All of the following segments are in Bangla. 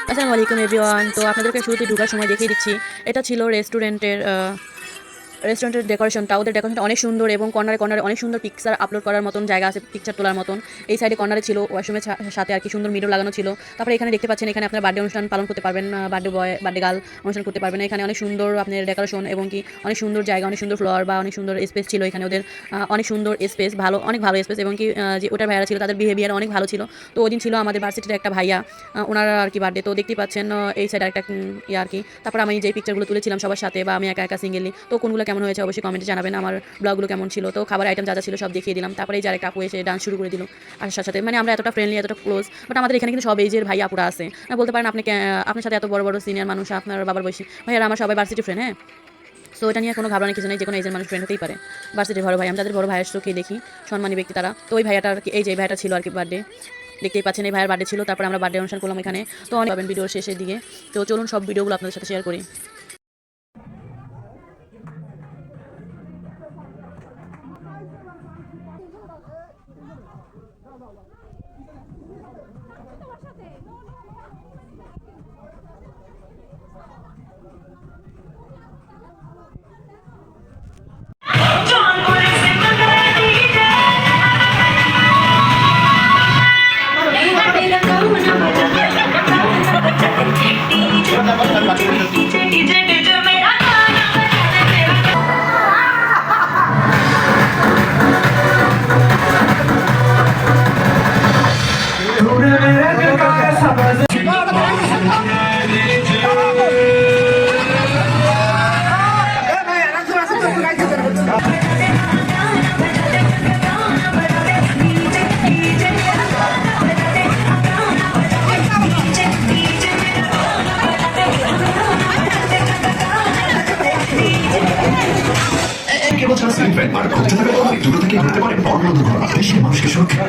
আসসালামু আলাইকুম এভরিওয়ান। তো আপনাদেরকে শুরুতে ঢোকার সময় দেখিয়ে দিচ্ছি, এটা ছিল রেস্টুরেন্টের ডেকোরেশনটা। ওদের ডেকোরেশনটা অনেক সুন্দর এবং কর্নারে কর্নারে অনেক সুন্দর পিকচার আপলোড করার মতন জায়গা আছে, পিকচার তোলার মতন। এই সাইডে কর্নারে ছিল ওয়াশরুমের সাথে আর কি সুন্দর মিরর লাগানো ছিল। তারপরে এখানে দেখতে পাচ্ছেন, এখানে আপনার বার্থডে অনুষ্ঠান পালন করতে পারবেন, বার্থডে বয় বার্থডে গার্ল অনুষ্ঠান করতে পারবেন। এখানে অনেক সুন্দর আপনার ডেকোরেশন এবং কি অনেক সুন্দর জায়গা, অনেক সুন্দর ফ্লোর বা অনেক সুন্দর স্পেস ছিল এখানে। ওদের অনেক সুন্দর স্পেস, অনেক ভালো স্পেস এবং কি যে ওটার ভাইয়ারা ছিল তাদের বিহেভিয়ার অনেক ভালো ছিল। তো ওই দিন ছিল আমাদের ভার্সিটির একটা ভাইয়া, ওনার আর কি বার্থডে। তো দেখতেই পাচ্ছেন এই সাইডে একটা ইয়ে আর কি। তারপর আমি যে পিকচারগুলো তুলেছিলাম সবার সাথে বা আমি একা একা সিঙ্গেলি, তো কোনগুলো কেমন হয়েছে অবশ্যই কমেন্টে জানাবেন। আমার ব্লগগুলো কেমন ছিল, তো খাবার আইটেম যা যা ছিল সব দেখিয়ে দিলাম। তারপরে এই যে আরেকটা আপু এসে ডান্স শুরু করে দিল আসার সাথে। মানে আমরা এতটা ফ্রেন্ডলি, এতটা ক্লোজ, বাট আমাদের এখানে কিন্তু সব এইজের ভাই আপুরা আছে। বলতে পারেন আপনি আপনার সাথে এত বড় বড় সিনিয়র মানুষ, আপনার বাবার বয়সী ভাইয়ারা আমার সবাই ভার্সিটি ফ্রেন্ড। হ্যাঁ, সো এটা নিয়ে কোনো ঘাবড়ানোর কিছু নেই, যে কোনো এজের মানুষ ফ্রেন্ড হতেই পারে। ভার্সিটির বড় ভাই, আমি তাদের বড় ভাইয়ের চোখে দেখি, সম্মানী ব্যক্তি তারা। তো ওই ভাইয়াটা আর কি, এই যে ভাইয়াটা ছিল আর কি বার্থডে, দেখতেই পাচ্ছেন এই ভাইয়ের বার্থডে ছিল। তারপরে আমরা বার্থডে অনুষ্ঠান করলাম এখানে। তো অনেক পাবেন ভিডিওর শেষের দিকে। তো চলুন সব ভিডিওগুলো আপনাদের সাথে শেয়ার করি। কেবল সিলিং আর ঘটতে থাকা দুটো থেকে ঘটতে পারে বড় বড় দুর্ঘটনা। সে মানুষকে সুরক্ষা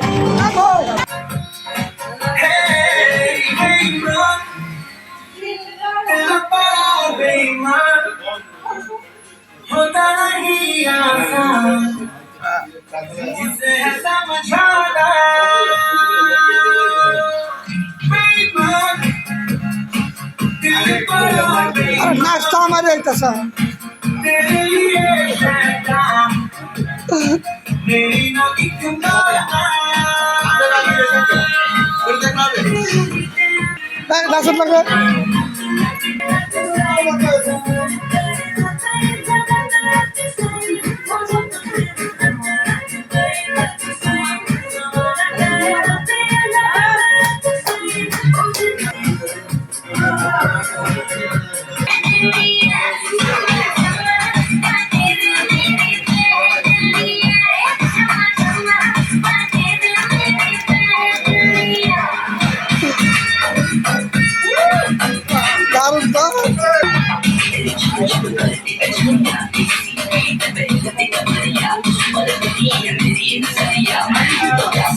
होता नहीं आसान जिसे समझाना नाश्ता हमारे तेरे लिए शैतान मेरी ना एक